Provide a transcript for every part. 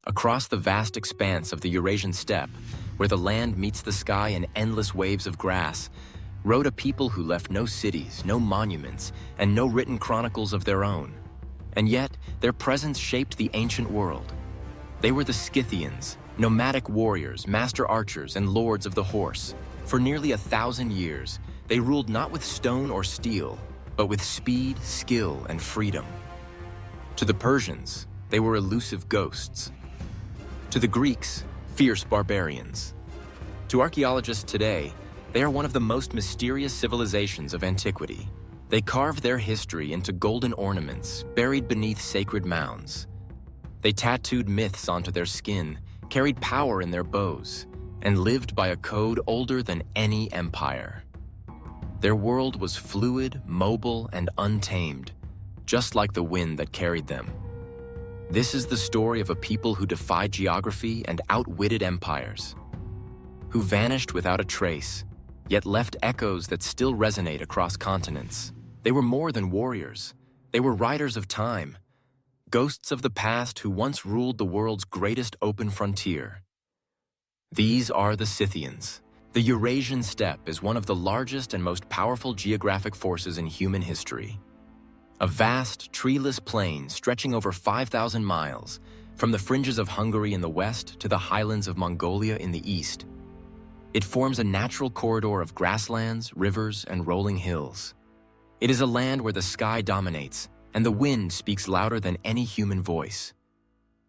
across the vast expanse of the Eurasian Steppe, where the land meets the sky in endless waves of grass, rode a people who left no cities, no monuments, and no written chronicles of their own. And yet, their presence shaped the ancient world. They were the Scythians, nomadic warriors, master archers, and lords of the horse. For nearly 1,000 years, they ruled not with stone or steel, but with speed, skill, and freedom. To the Persians, they were elusive ghosts. To the Greeks, fierce barbarians. To archaeologists today, they are one of the most mysterious civilizations of antiquity. They carved their history into golden ornaments buried beneath sacred mounds. They tattooed myths onto their skin, carried power in their bows, and lived by a code older than any empire. Their world was fluid, mobile, and untamed, just like the wind that carried them. This is the story of a people who defied geography and outwitted empires, who vanished without a trace, yet left echoes that still resonate across continents. They were more than warriors. They were riders of time, ghosts of the past who once ruled the world's greatest open frontier. These are the Scythians. The Eurasian Steppe is one of the largest and most powerful geographic forces in human history. A vast, treeless plain stretching over 5,000 miles, from the fringes of Hungary in the west to the highlands of Mongolia in the east. It forms a natural corridor of grasslands, rivers, and rolling hills. It is a land where the sky dominates, and the wind speaks louder than any human voice.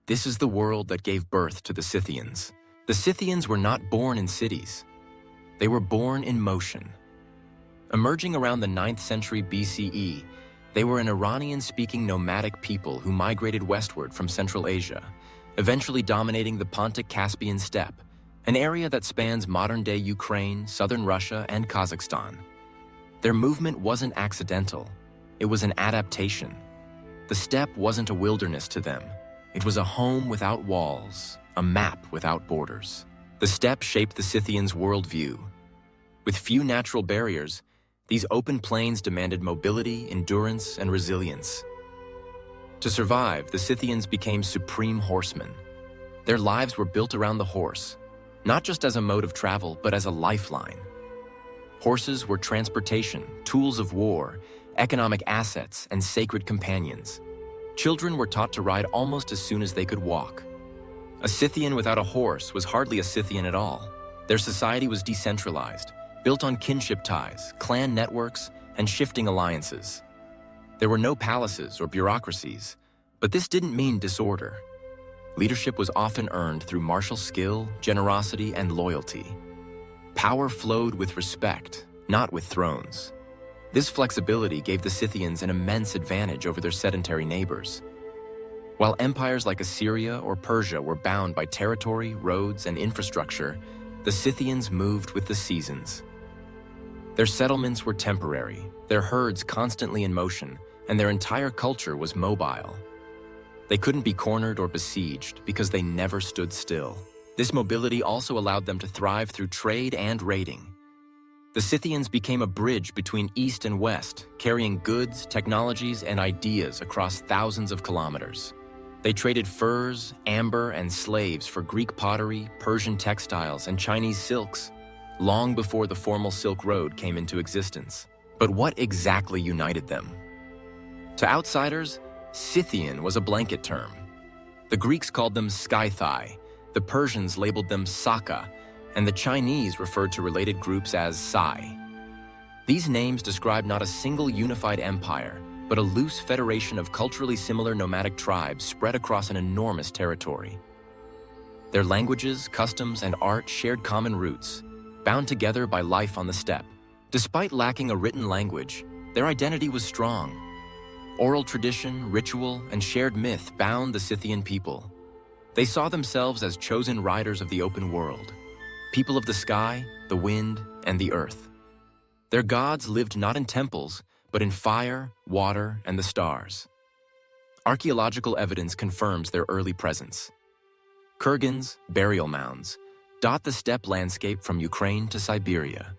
This is the world that gave birth to the Scythians. The Scythians were not born in cities. They were born in motion. Emerging around the 9th century BCE, they were an Iranian-speaking nomadic people who migrated westward from Central Asia, eventually dominating the Pontic-Caspian steppe, an area that spans modern-day Ukraine, southern Russia, and Kazakhstan. Their movement wasn't accidental. It was an adaptation. The steppe wasn't a wilderness to them. It was a home without walls, a map without borders. The steppe shaped the Scythians' worldview. With few natural barriers, these open plains demanded mobility, endurance, and resilience. To survive, the Scythians became supreme horsemen. Their lives were built around the horse, not just as a mode of travel, but as a lifeline. Horses were transportation, tools of war, economic assets, and sacred companions. Children were taught to ride almost as soon as they could walk. A Scythian without a horse was hardly a Scythian at all. Their society was decentralized, built on kinship ties, clan networks, and shifting alliances. There were no palaces or bureaucracies, but this didn't mean disorder. Leadership was often earned through martial skill, generosity, and loyalty. Power flowed with respect, not with thrones. This flexibility gave the Scythians an immense advantage over their sedentary neighbors. While empires like Assyria or Persia were bound by territory, roads, and infrastructure, the Scythians moved with the seasons. Their settlements were temporary, their herds constantly in motion, and their entire culture was mobile. They couldn't be cornered or besieged because they never stood still. This mobility also allowed them to thrive through trade and raiding. The Scythians became a bridge between east and west, carrying goods, technologies, and ideas across thousands of kilometers. They traded furs, amber, and slaves for Greek pottery, Persian textiles, and Chinese silks, long before the formal Silk Road came into existence. But what exactly united them? To outsiders, Scythian was a blanket term. The Greeks called them Scythi, the Persians labeled them Saka, and the Chinese referred to related groups as Sai. These names describe not a single unified empire, but a loose federation of culturally similar nomadic tribes spread across an enormous territory. Their languages, customs, and art shared common roots, bound together by life on the steppe. Despite lacking a written language, their identity was strong. Oral tradition, ritual, and shared myth bound the Scythian people. They saw themselves as chosen riders of the open world, people of the sky, the wind, and the earth. Their gods lived not in temples, but in fire, water, and the stars. Archaeological evidence confirms their early presence. Kurgans, burial mounds, dot the steppe landscape from Ukraine to Siberia,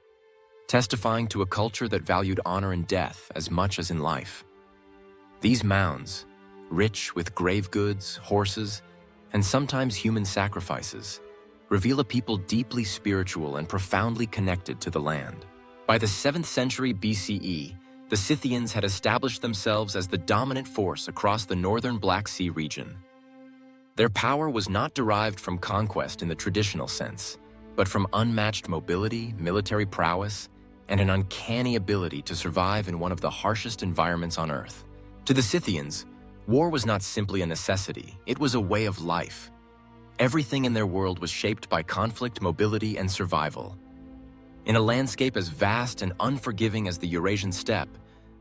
testifying to a culture that valued honor in death as much as in life. These mounds, rich with grave goods, horses, and sometimes human sacrifices, reveal a people deeply spiritual and profoundly connected to the land. By the 7th century BCE, the Scythians had established themselves as the dominant force across the northern Black Sea region. Their power was not derived from conquest in the traditional sense, but from unmatched mobility, military prowess, and an uncanny ability to survive in one of the harshest environments on Earth. To the Scythians, war was not simply a necessity, it was a way of life. Everything in their world was shaped by conflict, mobility, and survival. In a landscape as vast and unforgiving as the Eurasian Steppe,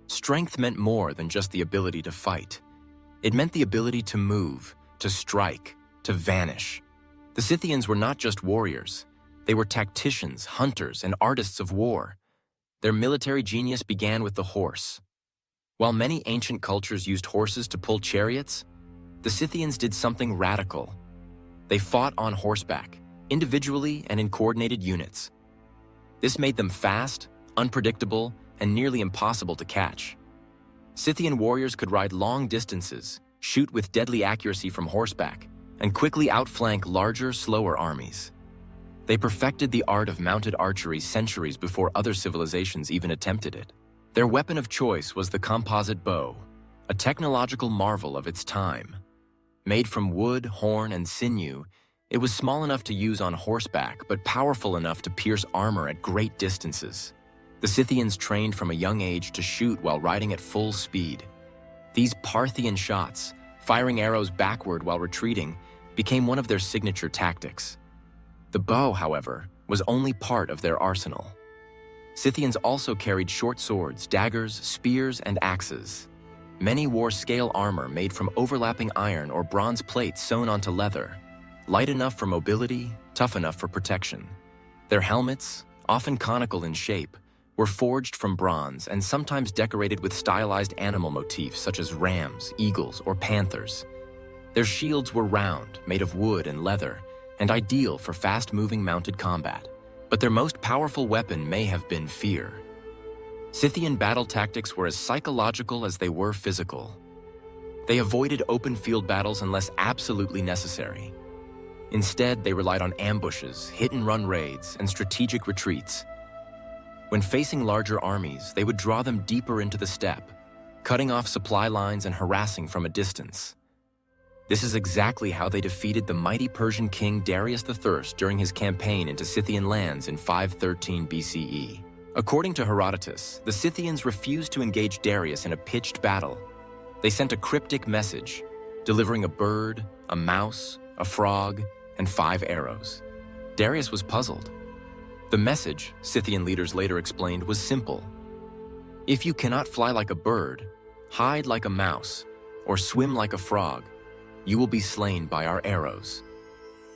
strength meant more than just the ability to fight. It meant the ability to move, to strike, to vanish. The Scythians were not just warriors. They were tacticians, hunters, and artists of war. Their military genius began with the horse. While many ancient cultures used horses to pull chariots, the Scythians did something radical. They fought on horseback, individually and in coordinated units. This made them fast, unpredictable, and nearly impossible to catch. Scythian warriors could ride long distances, shoot with deadly accuracy from horseback, and quickly outflank larger, slower armies. They perfected the art of mounted archery centuries before other civilizations even attempted it. Their weapon of choice was the composite bow, a technological marvel of its time. Made from wood, horn, and sinew, it was small enough to use on horseback, but powerful enough to pierce armor at great distances. The Scythians trained from a young age to shoot while riding at full speed. These Parthian shots, firing arrows backward while retreating, became one of their signature tactics. The bow, however, was only part of their arsenal. Scythians also carried short swords, daggers, spears, and axes. Many wore scale armor made from overlapping iron or bronze plates sewn onto leather, light enough for mobility, tough enough for protection. Their helmets, often conical in shape, were forged from bronze and sometimes decorated with stylized animal motifs such as rams, eagles, or panthers. Their shields were round, made of wood and leather, and ideal for fast-moving mounted combat. But their most powerful weapon may have been fear. Scythian battle tactics were as psychological as they were physical. They avoided open field battles unless absolutely necessary. Instead, they relied on ambushes, hit-and-run raids, and strategic retreats. When facing larger armies, they would draw them deeper into the steppe, cutting off supply lines and harassing from a distance. This is exactly how they defeated the mighty Persian king Darius the First during his campaign into Scythian lands in 513 BCE. According to Herodotus, the Scythians refused to engage Darius in a pitched battle. They sent a cryptic message, delivering a bird, a mouse, a frog, and 5 arrows. Darius was puzzled. The message, Scythian leaders later explained, was simple. If you cannot fly like a bird, hide like a mouse, or swim like a frog, you will be slain by our arrows.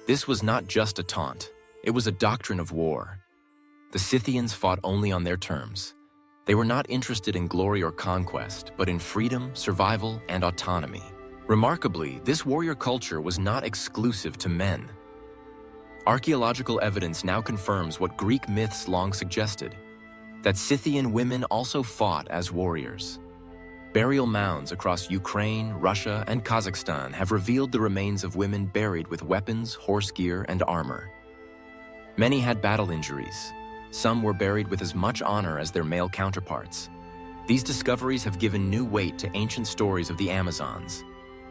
This was not just a taunt, it was a doctrine of war. The Scythians fought only on their terms. They were not interested in glory or conquest, but in freedom, survival, and autonomy. Remarkably, this warrior culture was not exclusive to men. Archaeological evidence now confirms what Greek myths long suggested, that Scythian women also fought as warriors. Burial mounds across Ukraine, Russia, and Kazakhstan have revealed the remains of women buried with weapons, horse gear, and armor. Many had battle injuries. Some were buried with as much honor as their male counterparts. These discoveries have given new weight to ancient stories of the Amazons,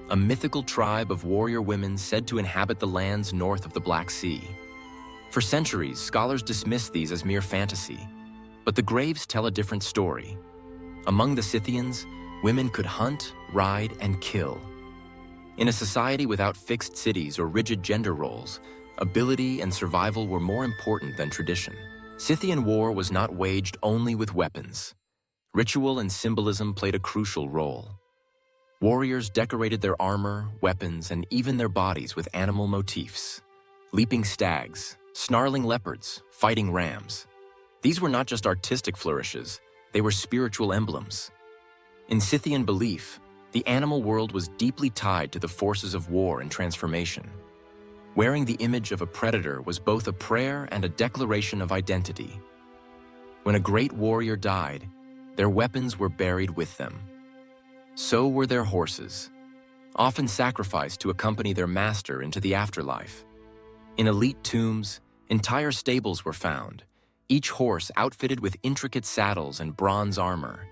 a mythical tribe of warrior women said to inhabit the lands north of the Black Sea. For centuries, scholars dismissed these as mere fantasy, but the graves tell a different story. Among the Scythians, women could hunt, ride, and kill. In a society without fixed cities or rigid gender roles, ability and survival were more important than tradition. Scythian war was not waged only with weapons. Ritual and symbolism played a crucial role. Warriors decorated their armor, weapons, and even their bodies with animal motifs. Leaping stags, snarling leopards, fighting rams. These were not just artistic flourishes, they were spiritual emblems. In Scythian belief, the animal world was deeply tied to the forces of war and transformation. Wearing the image of a predator was both a prayer and a declaration of identity. When a great warrior died, their weapons were buried with them. So were their horses. often sacrificed to accompany their master into the afterlife. In elite tombs, entire stables were found, each horse outfitted with intricate saddles and bronze armor.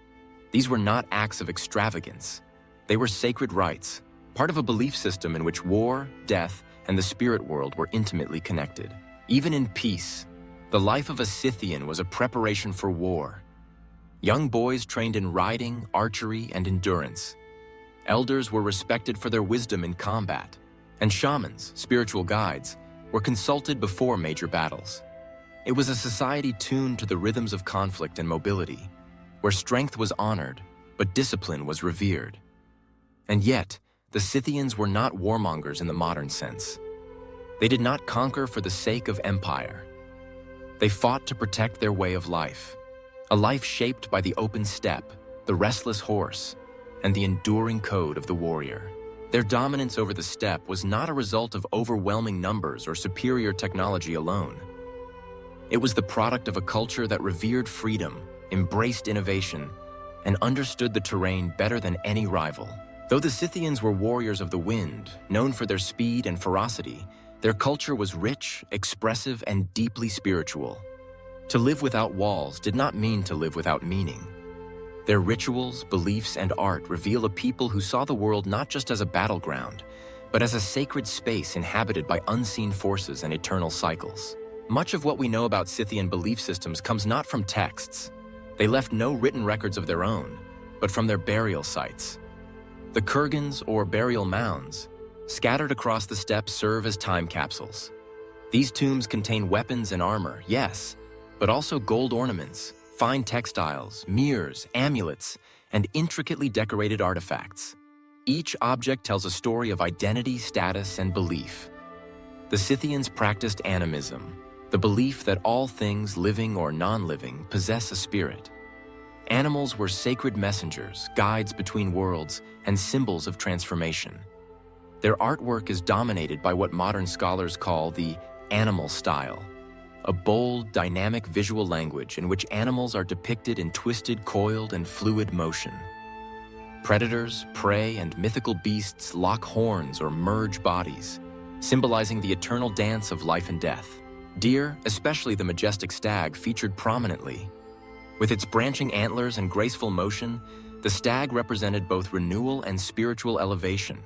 These were not acts of extravagance. They were sacred rites, part of a belief system in which war, death, and the spirit world were intimately connected. Even in peace, the life of a Scythian was a preparation for war. Young boys trained in riding, archery, and endurance. Elders were respected for their wisdom in combat, and shamans, spiritual guides, were consulted before major battles. It was a society tuned to the rhythms of conflict and mobility, where strength was honored, but discipline was revered. And yet, the Scythians were not warmongers in the modern sense. They did not conquer for the sake of empire. They fought to protect their way of life, a life shaped by the open steppe, the restless horse, and the enduring code of the warrior. Their dominance over the steppe was not a result of overwhelming numbers or superior technology alone. It was the product of a culture that revered freedom, embraced innovation, and understood the terrain better than any rival. Though the Scythians were warriors of the wind, known for their speed and ferocity, their culture was rich, expressive, and deeply spiritual. To live without walls did not mean to live without meaning. Their rituals, beliefs, and art reveal a people who saw the world not just as a battleground, but as a sacred space inhabited by unseen forces and eternal cycles. Much of what we know about Scythian belief systems comes not from texts. They left no written records of their own, but from their burial sites. The kurgans, or burial mounds, scattered across the steppes serve as time capsules. These tombs contain weapons and armor, yes, but also gold ornaments, fine textiles, mirrors, amulets, and intricately decorated artifacts. Each object tells a story of identity, status, and belief. The Scythians practiced animism, the belief that all things, living or non-living, possess a spirit. Animals were sacred messengers, guides between worlds, and symbols of transformation. Their artwork is dominated by what modern scholars call the animal style, a bold, dynamic visual language in which animals are depicted in twisted, coiled, and fluid motion. Predators, prey, and mythical beasts lock horns or merge bodies, symbolizing the eternal dance of life and death. Deer, especially the majestic stag, featured prominently. With its branching antlers and graceful motion, the stag represented both renewal and spiritual elevation.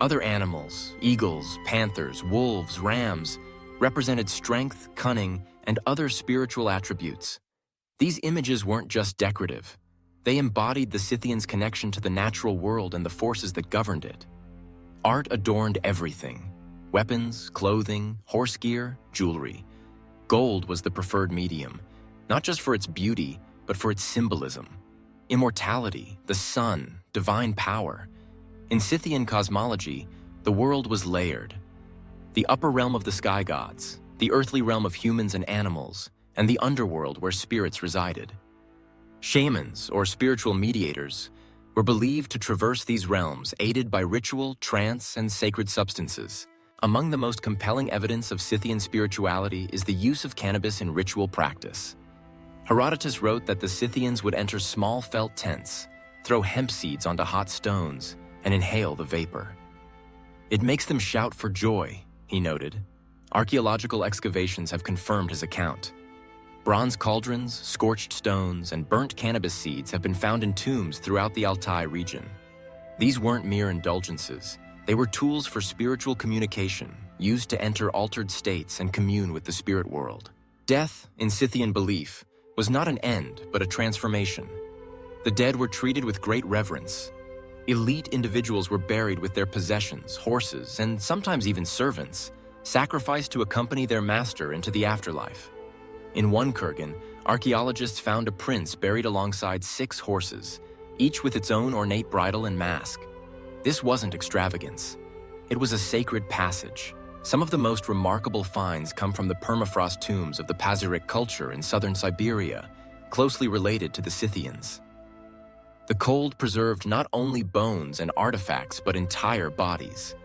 Other animals, eagles, panthers, wolves, rams, represented strength, cunning, and other spiritual attributes. These images weren't just decorative. They embodied the Scythians' connection to the natural world and the forces that governed it. Art adorned everything: weapons, clothing, horse gear, jewelry. Gold was the preferred medium, not just for its beauty, but for its symbolism. Immortality, the sun, divine power. In Scythian cosmology, the world was layered. The upper realm of the sky gods, the earthly realm of humans and animals, and the underworld where spirits resided. Shamans, or spiritual mediators, were believed to traverse these realms aided by ritual, trance, and sacred substances. Among the most compelling evidence of Scythian spirituality is the use of cannabis in ritual practice. Herodotus wrote that the Scythians would enter small felt tents, throw hemp seeds onto hot stones, and inhale the vapor. It makes them shout for joy, he noted. Archaeological excavations have confirmed his account. Bronze cauldrons, scorched stones, and burnt cannabis seeds have been found in tombs throughout the Altai region. These weren't mere indulgences. They were tools for spiritual communication, used to enter altered states and commune with the spirit world. Death, in Scythian belief, was not an end, but a transformation. The dead were treated with great reverence. Elite individuals were buried with their possessions, horses, and sometimes even servants, sacrificed to accompany their master into the afterlife. In one kurgan, archaeologists found a prince buried alongside 6 horses, each with its own ornate bridle and mask. This wasn't extravagance. It was a sacred passage. Some of the most remarkable finds come from the permafrost tombs of the Pazyryk culture in southern Siberia, closely related to the Scythians. The cold preserved not only bones and artifacts, but entire bodies.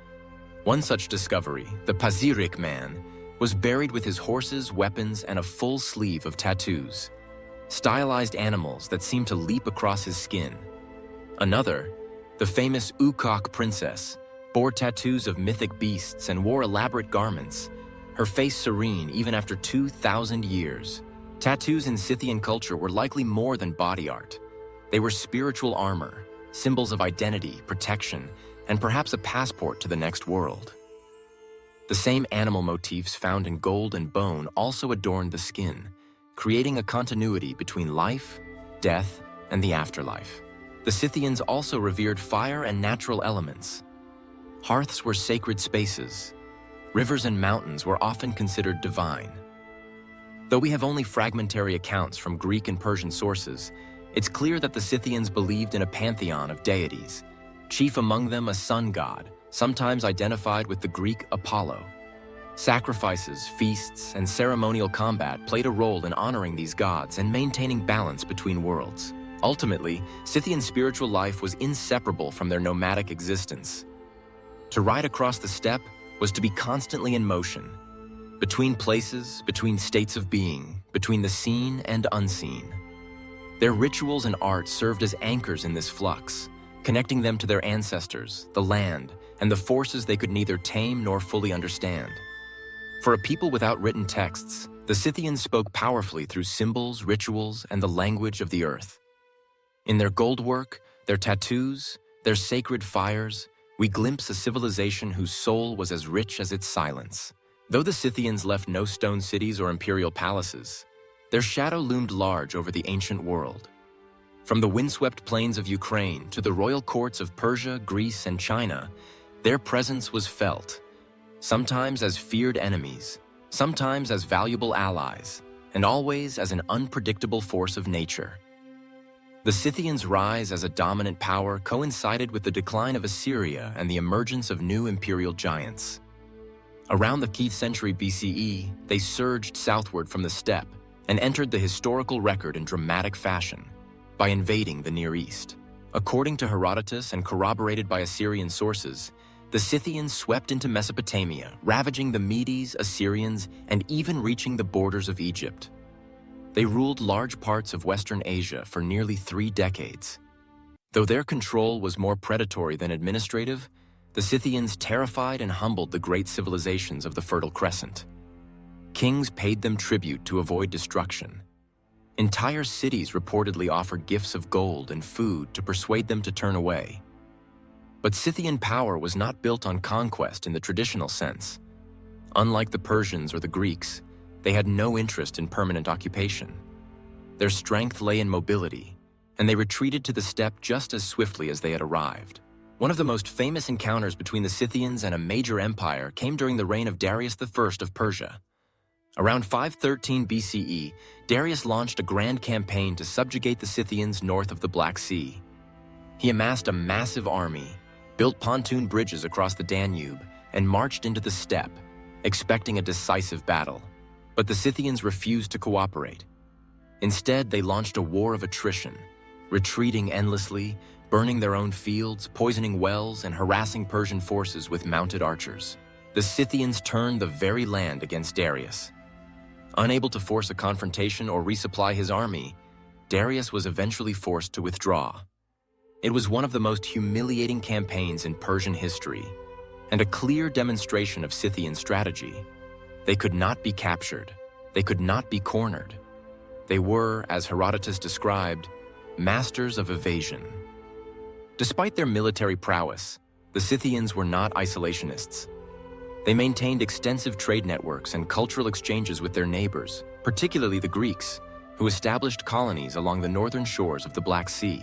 One such discovery, the Pazyryk man, was buried with his horses, weapons, and a full sleeve of tattoos, stylized animals that seemed to leap across his skin. Another, The famous Ukok princess bore tattoos of mythic beasts and wore elaborate garments, her face serene even after 2,000 years. Tattoos in Scythian culture were likely more than body art. They were spiritual armor, symbols of identity, protection, and perhaps a passport to the next world. The same animal motifs found in gold and bone also adorned the skin, creating a continuity between life, death, and the afterlife. The Scythians also revered fire and natural elements. Hearths were sacred spaces. Rivers and mountains were often considered divine. Though we have only fragmentary accounts from Greek and Persian sources, it's clear that the Scythians believed in a pantheon of deities, chief among them a sun god, sometimes identified with the Greek Apollo. Sacrifices, feasts, and ceremonial combat played a role in honoring these gods and maintaining balance between worlds. Ultimately, Scythian spiritual life was inseparable from their nomadic existence. To ride across the steppe was to be constantly in motion, between places, between states of being, between the seen and unseen. Their rituals and art served as anchors in this flux, connecting them to their ancestors, the land, and the forces they could neither tame nor fully understand. For a people without written texts, the Scythians spoke powerfully through symbols, rituals, and the language of the earth. In their gold work, their tattoos, their sacred fires, we glimpse a civilization whose soul was as rich as its silence. Though the Scythians left no stone cities or imperial palaces, their shadow loomed large over the ancient world. From the windswept plains of Ukraine to the royal courts of Persia, Greece, and China, their presence was felt, sometimes as feared enemies, sometimes as valuable allies, and always as an unpredictable force of nature. The Scythians' rise as a dominant power coincided with the decline of Assyria and the emergence of new imperial giants. Around the 5th century BCE, they surged southward from the steppe and entered the historical record in dramatic fashion by invading the Near East. According to Herodotus and corroborated by Assyrian sources, the Scythians swept into Mesopotamia, ravaging the Medes, Assyrians, and even reaching the borders of Egypt. They ruled large parts of Western Asia for nearly 3 decades. Though their control was more predatory than administrative, the Scythians terrified and humbled the great civilizations of the Fertile Crescent. Kings paid them tribute to avoid destruction. Entire cities reportedly offered gifts of gold and food to persuade them to turn away. But Scythian power was not built on conquest in the traditional sense. Unlike the Persians or the Greeks, they had no interest in permanent occupation. Their strength lay in mobility, and they retreated to the steppe just as swiftly as they had arrived. One of the most famous encounters between the Scythians and a major empire came during the reign of Darius I of Persia. Around 513 BCE, Darius launched a grand campaign to subjugate the Scythians north of the Black Sea. He amassed a massive army, built pontoon bridges across the Danube, and marched into the steppe, expecting a decisive battle. But the Scythians refused to cooperate. Instead, they launched a war of attrition, retreating endlessly, burning their own fields, poisoning wells, and harassing Persian forces with mounted archers. The Scythians turned the very land against Darius. Unable to force a confrontation or resupply his army, Darius was eventually forced to withdraw. It was one of the most humiliating campaigns in Persian history, and a clear demonstration of Scythian strategy. They could not be captured. They could not be cornered. They were, as Herodotus described, masters of evasion. Despite their military prowess, the Scythians were not isolationists. They maintained extensive trade networks and cultural exchanges with their neighbors, particularly the Greeks, who established colonies along the northern shores of the Black Sea.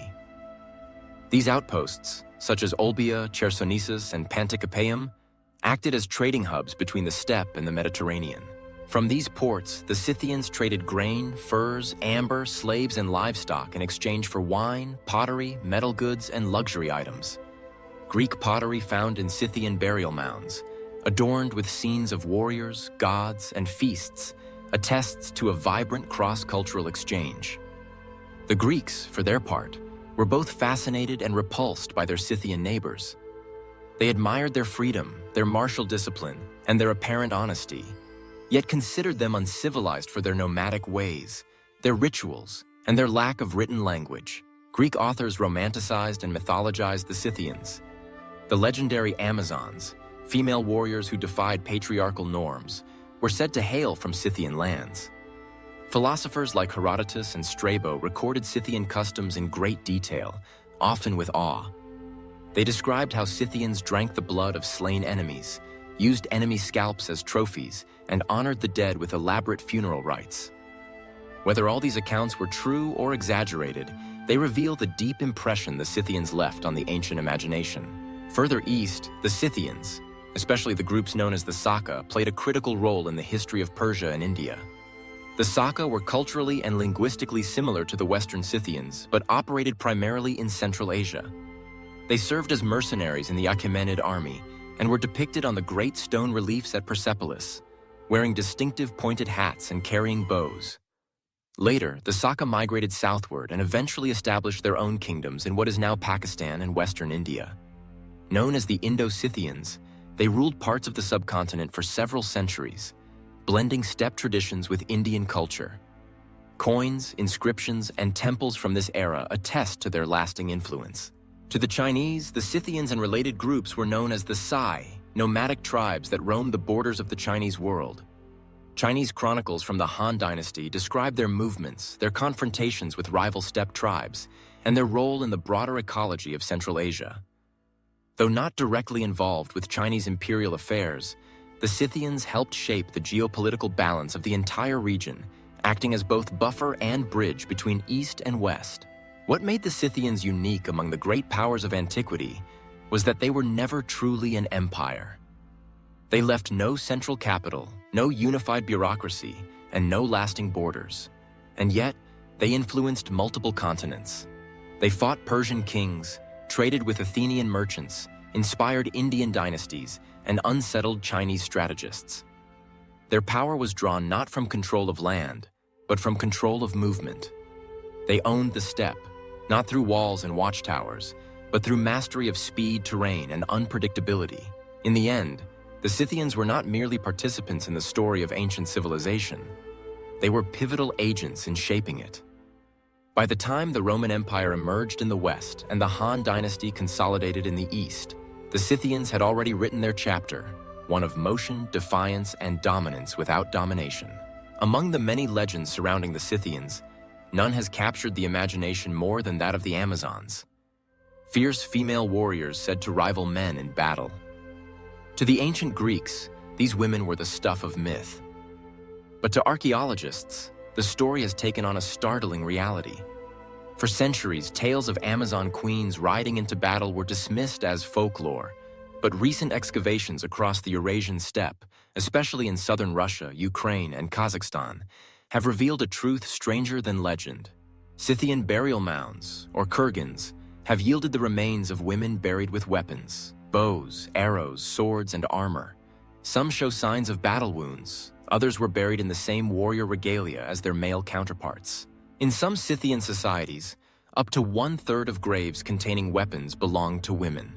These outposts, such as Olbia, Chersonesus, and Panticapaeum, acted as trading hubs between the steppe and the Mediterranean. From these ports, the Scythians traded grain, furs, amber, slaves, and livestock in exchange for wine, pottery, metal goods, and luxury items. Greek pottery found in Scythian burial mounds, adorned with scenes of warriors, gods, and feasts, attests to a vibrant cross-cultural exchange. The Greeks, for their part, were both fascinated and repulsed by their Scythian neighbors. They admired their freedom, their martial discipline, and their apparent honesty, yet considered them uncivilized for their nomadic ways, their rituals, and their lack of written language. Greek authors romanticized and mythologized the Scythians. The legendary Amazons, female warriors who defied patriarchal norms, were said to hail from Scythian lands. Philosophers like Herodotus and Strabo recorded Scythian customs in great detail, often with awe. They described how Scythians drank the blood of slain enemies, used enemy scalps as trophies, and honored the dead with elaborate funeral rites. Whether all these accounts were true or exaggerated, they reveal the deep impression the Scythians left on the ancient imagination. Further east, the Scythians, especially the groups known as the Saka, played a critical role in the history of Persia and India. The Saka were culturally and linguistically similar to the Western Scythians, but operated primarily in Central Asia. They served as mercenaries in the Achaemenid army and were depicted on the great stone reliefs at Persepolis, wearing distinctive pointed hats and carrying bows. Later, the Saka migrated southward and eventually established their own kingdoms in what is now Pakistan and Western India. Known as the Indo-Scythians, they ruled parts of the subcontinent for several centuries, blending steppe traditions with Indian culture. Coins, inscriptions, and temples from this era attest to their lasting influence. To the Chinese, the Scythians and related groups were known as the Sai, nomadic tribes that roamed the borders of the Chinese world. Chinese chronicles from the Han Dynasty describe their movements, their confrontations with rival steppe tribes, and their role in the broader ecology of Central Asia. Though not directly involved with Chinese imperial affairs, the Scythians helped shape the geopolitical balance of the entire region, acting as both buffer and bridge between East and West. What made the Scythians unique among the great powers of antiquity was that they were never truly an empire. They left no central capital, no unified bureaucracy, and no lasting borders. And yet, they influenced multiple continents. They fought Persian kings, traded with Athenian merchants, inspired Indian dynasties, and unsettled Chinese strategists. Their power was drawn not from control of land, but from control of movement. They owned the steppe, not through walls and watchtowers, but through mastery of speed, terrain, and unpredictability. In the end, the Scythians were not merely participants in the story of ancient civilization. They were pivotal agents in shaping it. By the time the Roman Empire emerged in the west and the Han Dynasty consolidated in the east, the Scythians had already written their chapter, one of motion, defiance, and dominance without domination. Among the many legends surrounding the Scythians, none has captured the imagination more than that of the Amazons. Fierce female warriors said to rival men in battle. To the ancient Greeks, these women were the stuff of myth. But to archaeologists, the story has taken on a startling reality. For centuries, tales of Amazon queens riding into battle were dismissed as folklore, but recent excavations across the Eurasian Steppe, especially in southern Russia, Ukraine, and Kazakhstan, have revealed a truth stranger than legend. Scythian burial mounds, or kurgans, have yielded the remains of women buried with weapons, bows, arrows, swords, and armor. Some show signs of battle wounds, others were buried in the same warrior regalia as their male counterparts. In some Scythian societies, up to 1/3 of graves containing weapons belonged to women.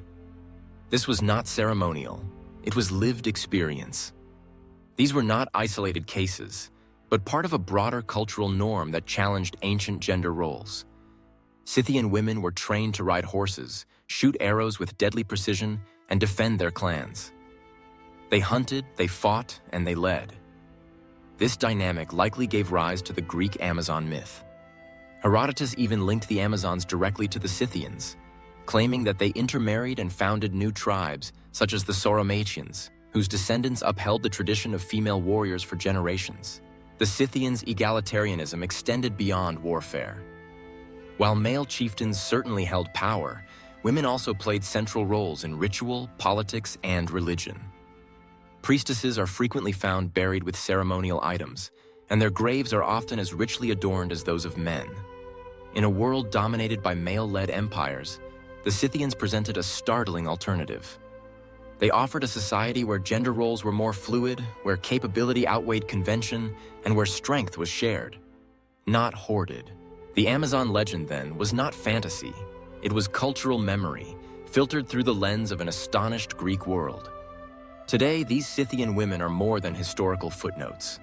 This was not ceremonial, it was lived experience. These were not isolated cases, but part of a broader cultural norm that challenged ancient gender roles. Scythian women were trained to ride horses, shoot arrows with deadly precision, and defend their clans. They hunted, they fought, and they led. This dynamic likely gave rise to the Greek Amazon myth. Herodotus even linked the Amazons directly to the Scythians, claiming that they intermarried and founded new tribes, such as the Sauromachians, whose descendants upheld the tradition of female warriors for generations. The Scythians' egalitarianism extended beyond warfare. While male chieftains certainly held power, women also played central roles in ritual, politics, and religion. Priestesses are frequently found buried with ceremonial items, and their graves are often as richly adorned as those of men. In a world dominated by male-led empires, the Scythians presented a startling alternative. They offered a society where gender roles were more fluid, where capability outweighed convention, and where strength was shared, not hoarded. The Amazon legend, then, was not fantasy. It was cultural memory, filtered through the lens of an astonished Greek world. Today, these Scythian women are more than historical footnotes.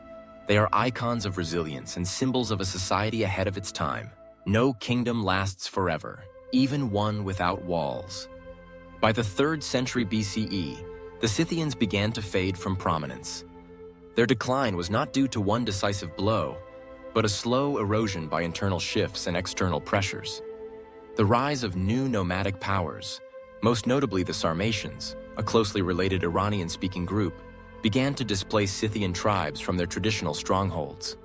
They are icons of resilience and symbols of a society ahead of its time. No kingdom lasts forever, even one without walls. By the 3rd century BCE, the Scythians began to fade from prominence. Their decline was not due to one decisive blow, but a slow erosion by internal shifts and external pressures. The rise of new nomadic powers, most notably the Sarmatians, a closely related Iranian-speaking group, began to displace Scythian tribes from their traditional strongholds.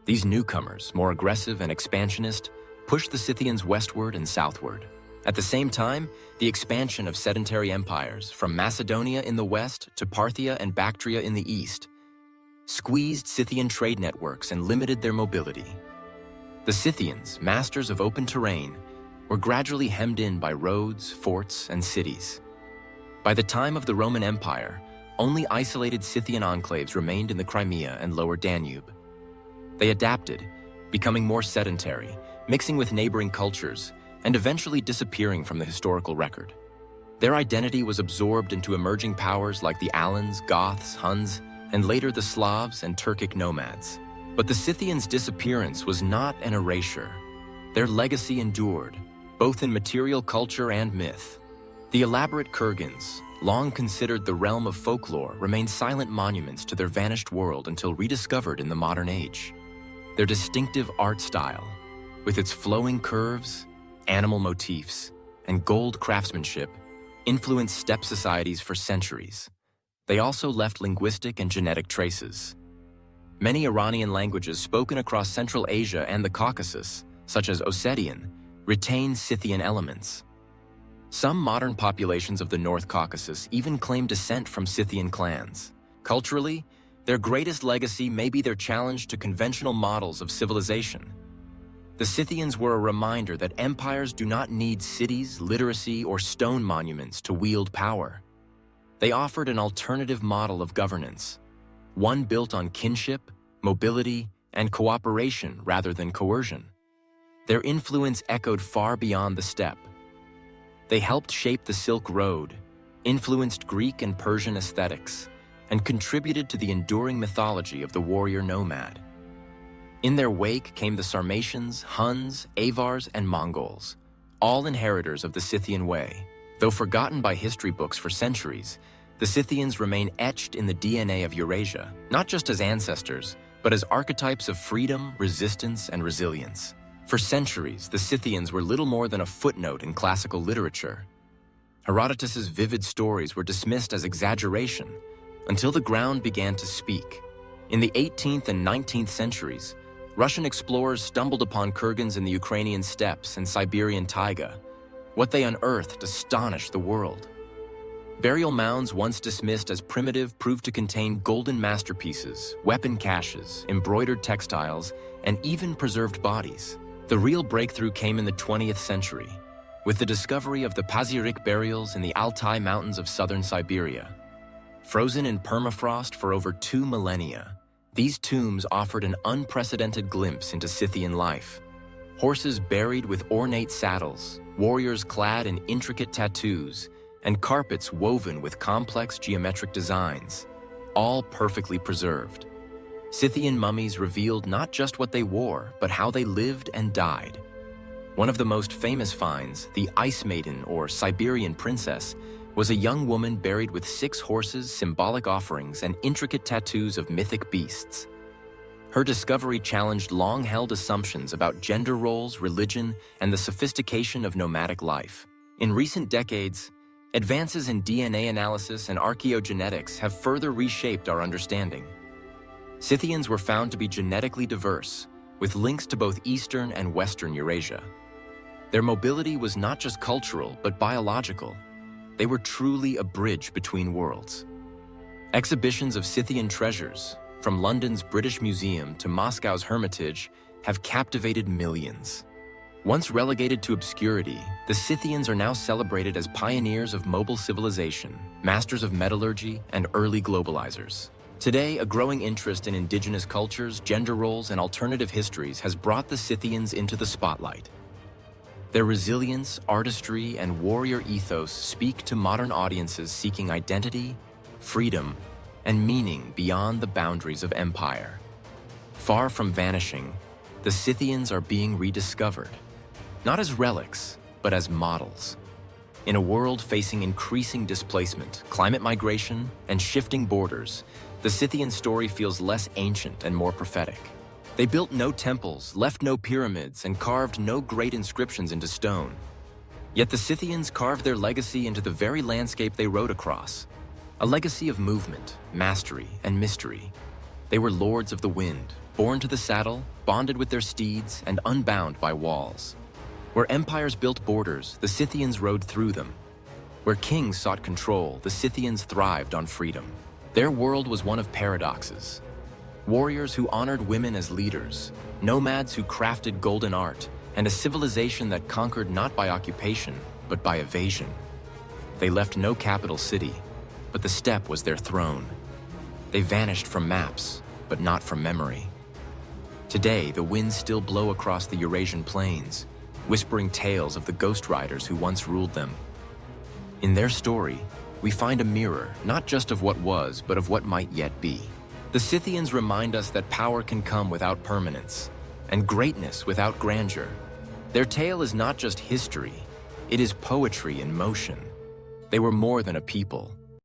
These newcomers, more aggressive and expansionist, pushed the Scythians westward and southward. At the same time, the expansion of sedentary empires, from Macedonia in the west to Parthia and Bactria in the east, squeezed Scythian trade networks and limited their mobility. The Scythians, masters of open terrain, were gradually hemmed in by roads, forts, and cities. By the time of the Roman Empire, only isolated Scythian enclaves remained in the Crimea and lower Danube. They adapted, becoming more sedentary, mixing with neighboring cultures, and eventually disappearing from the historical record. Their identity was absorbed into emerging powers like the Alans, Goths, Huns, and later the Slavs and Turkic nomads. But the Scythians' disappearance was not an erasure. Their legacy endured, both in material culture and myth. The elaborate kurgans, long considered the realm of folklore, remain silent monuments to their vanished world until rediscovered in the modern age. Their distinctive art style, with its flowing curves, animal motifs, and gold craftsmanship, influenced steppe societies for centuries. They also left linguistic and genetic traces. Many Iranian languages spoken across Central Asia and the Caucasus, such as Ossetian, retain Scythian elements. Some modern populations of the North Caucasus even claim descent from Scythian clans. Culturally, their greatest legacy may be their challenge to conventional models of civilization. The Scythians were a reminder that empires do not need cities, literacy, or stone monuments to wield power. They offered an alternative model of governance, one built on kinship, mobility, and cooperation rather than coercion. Their influence echoed far beyond the steppe. They helped shape the Silk Road, influenced Greek and Persian aesthetics, and contributed to the enduring mythology of the warrior nomad. In their wake came the Sarmatians, Huns, Avars, and Mongols, all inheritors of the Scythian way. Though forgotten by history books for centuries, the Scythians remain etched in the DNA of Eurasia, not just as ancestors, but as archetypes of freedom, resistance, and resilience. For centuries, the Scythians were little more than a footnote in classical literature. Herodotus's vivid stories were dismissed as exaggeration until the ground began to speak. In the 18th and 19th centuries, Russian explorers stumbled upon kurgans in the Ukrainian steppes and Siberian taiga. What they unearthed astonished the world. Burial mounds once dismissed as primitive proved to contain golden masterpieces, weapon caches, embroidered textiles, and even preserved bodies. The real breakthrough came in the 20th century, with the discovery of the Pazyryk burials in the Altai Mountains of southern Siberia. Frozen in permafrost for over 2 millennia, these tombs offered an unprecedented glimpse into Scythian life. Horses buried with ornate saddles, warriors clad in intricate tattoos, and carpets woven with complex geometric designs, all perfectly preserved. Scythian mummies revealed not just what they wore, but how they lived and died. One of the most famous finds, the Ice Maiden or Siberian Princess, was a young woman buried with 6 horses, symbolic offerings, and intricate tattoos of mythic beasts. Her discovery challenged long-held assumptions about gender roles, religion, and the sophistication of nomadic life. In recent decades, advances in DNA analysis and archaeogenetics have further reshaped our understanding. Scythians were found to be genetically diverse, with links to both Eastern and Western Eurasia. Their mobility was not just cultural, but biological. They were truly a bridge between worlds. Exhibitions of Scythian treasures, from London's British Museum to Moscow's Hermitage, have captivated millions. Once relegated to obscurity, the Scythians are now celebrated as pioneers of mobile civilization, masters of metallurgy, and early globalizers. Today, a growing interest in indigenous cultures, gender roles, and alternative histories has brought the Scythians into the spotlight. Their resilience, artistry, and warrior ethos speak to modern audiences seeking identity, freedom, and meaning beyond the boundaries of empire. Far from vanishing, The Scythians are being rediscovered, not as relics, but as models. In a world facing increasing displacement, climate migration, and shifting borders, the Scythian story feels less ancient and more prophetic. They built no temples, left no pyramids, and carved no great inscriptions into stone. Yet the Scythians carved their legacy into the very landscape they rode across. A legacy of movement, mastery, and mystery. They were lords of the wind, born to the saddle, bonded with their steeds, and unbound by walls. Where empires built borders, the Scythians rode through them. Where kings sought control, the Scythians thrived on freedom. Their world was one of paradoxes. Warriors who honored women as leaders, nomads who crafted golden art, and a civilization that conquered not by occupation, but by evasion. They left no capital city, but the steppe was their throne. They vanished from maps, but not from memory. Today, the winds still blow across the Eurasian plains, whispering tales of the ghost riders who once ruled them. In their story, we find a mirror, not just of what was, but of what might yet be. The Scythians remind us that power can come without permanence, and greatness without grandeur. Their tale is not just history, it is poetry in motion. They were more than a people.